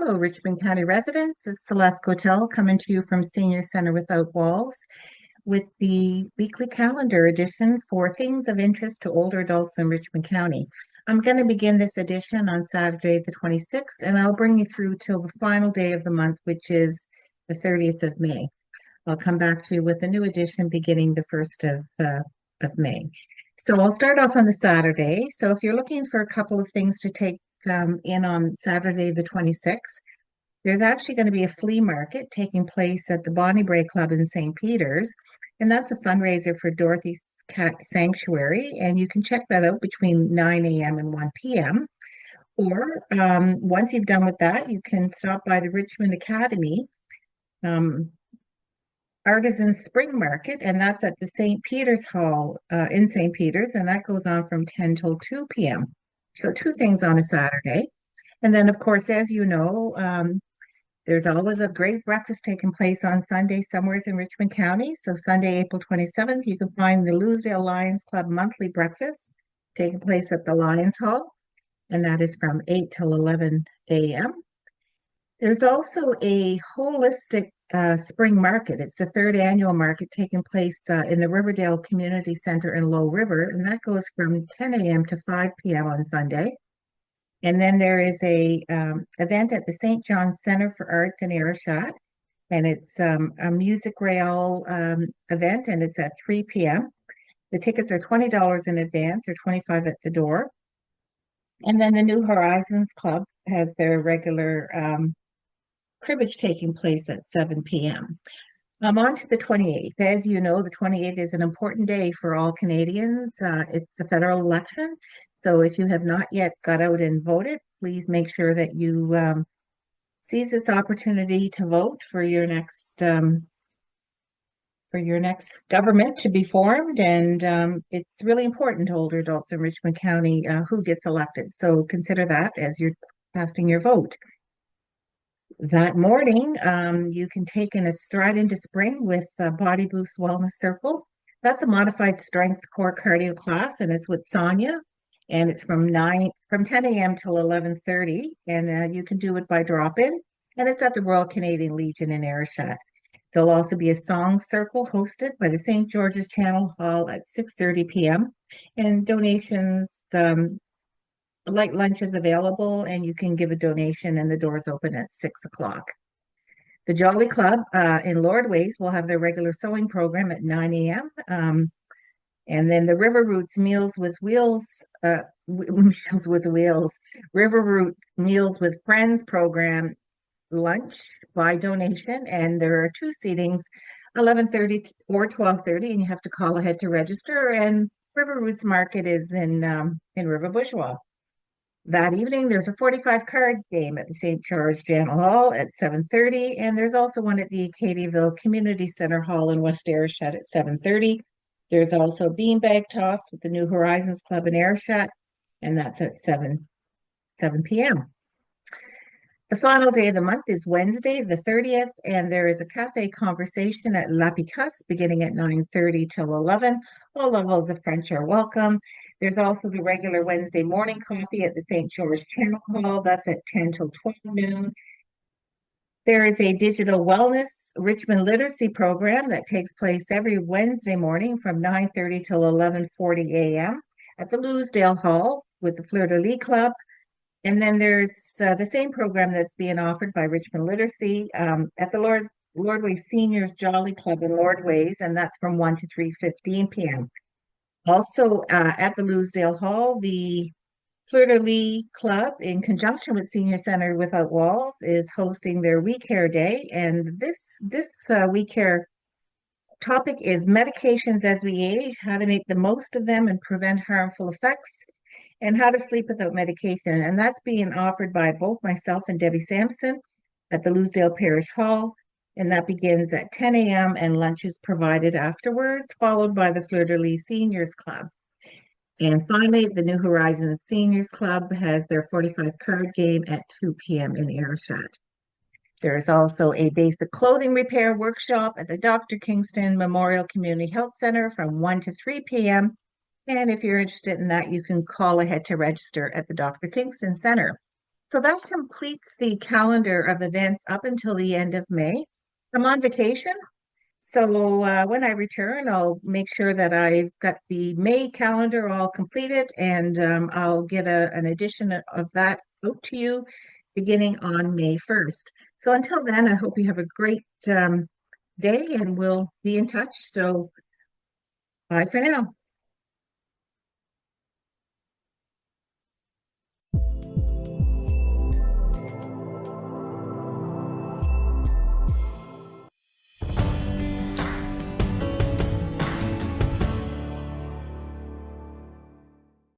Hello, Richmond County residents. It's Celeste Gotell coming to you from Senior Center Without Walls with the weekly calendar edition for things of interest to older adults in Richmond County. I'm going to begin this edition on Saturday, the 26th, and I'll bring you through till the final day of the month, which is the 30th of May. I'll come back to you with a new edition beginning the 1st of May. So I'll start off on the Saturday. So if you're looking for a couple of things to take in on Saturday, the 26th, there's actually going to be a flea market taking place at the Bonnie Bray Club in St. Peter's, and that's a fundraiser for Dorothy's Cat Sanctuary, and you can check that out between 9 a.m. and 1 p.m. Or once you've done with that, you can stop by the Richmond Academy Artisan Spring Market, and that's at the St. Peter's Hall in St. Peter's, and that goes on from 10 till 2 p.m. So two things on a Saturday. And then, of course, as you know, there's always a great breakfast taking place on Sunday somewhere in Richmond County. So Sunday, April 27th, you can find the Louisdale Lions Club monthly breakfast taking place at the Lions Hall, and that is from 8 till 11 a.m. There's also a holistic spring market. It's the third annual market taking place in the Riverdale Community Center in Low River, and that goes from 10 a.m. to 5 p.m. on Sunday. And then there is a event at the St. John's Center for Arts in Ayrshire, and it's a music rail event, and it's at 3 p.m. The tickets are $20 in advance or $25 at the door. And then the New Horizons Club has their regular cribbage taking place at 7 p.m. On to the 28th. As you know, the 28th is an important day for all Canadians. It's the federal election. So if you have not yet got out and voted, please make sure that you seize this opportunity to vote for your next government to be formed. And it's really important to older adults in Richmond County who gets elected. So consider that as you're casting your vote. That morning, you can take in a stride into spring with Body Boost Wellness Circle. That's a modified strength core cardio class, and it's with Sonia. And it's from 10 a.m. till 11:30, and you can do it by drop-in. And it's at the Royal Canadian Legion in Ayrshire. There'll also be a song circle hosted by the St. George's Channel Hall at 6:30 p.m. And donations, light lunch is available, and you can give a donation, and the doors open at 6 o'clock. The Jolly Club in Lordways will have their regular sewing program at 9 a.m. And then the River Roots Meals with Wheels, Meals with Wheels, River Roots Meals with Friends program lunch by donation. And there are two seatings, 11:30 or 12:30, and you have to call ahead to register. And River Roots Market is in River Bourgeois. That evening, there's a 45 card game at the St. George Channel Hall at 7:30, and there's also one at the Acadiaville Community Center Hall in West Ayrshire at 7:30. There's also beanbag toss with the New Horizons Club in Ayrshire, and that's at 7 p.m. The final day of the month is Wednesday, the 30th, and there is a cafe conversation at La Picasse beginning at 9:30 till 11. All levels of French are welcome. There's also the regular Wednesday morning coffee at the St. George Channel Hall. That's at 10 till 12 noon. There is a digital wellness Richmond literacy program that takes place every Wednesday morning from 9:30 till 11:40 a.m. at the Louisdale Hall with the Fleur de Lis Club. And then there's the same program that's being offered by Richmond Literacy at the Lordways Seniors Jolly Club in Lordways, and that's from 1 to 3:15 p.m. Also at the Louisdale Hall, the Fleur de Lis Club, in conjunction with Senior Center Without Walls, is hosting their We Care Day, and this We Care topic is medications as we age, how to make the most of them and prevent harmful effects, and how to sleep without medication. And that's being offered by both myself and Debbie Sampson at the Louisdale Parish Hall, and that begins at 10 a.m. and lunch is provided afterwards, followed by the Fleur de Lis Seniors Club. And finally, the New Horizons Seniors Club has their 45 card game at 2 p.m. in Ayrshire. There is also a basic clothing repair workshop at the Dr. Kingston Memorial Community Health Center from 1 to 3 p.m. And if you're interested in that, you can call ahead to register at the Dr. Kingston Center. So that completes the calendar of events up until the end of May. I'm on vacation, so when I return, I'll make sure that I've got the May calendar all completed, and I'll get an edition of that out to you beginning on May 1st. So until then, I hope you have a great day, and we'll be in touch. So bye for now.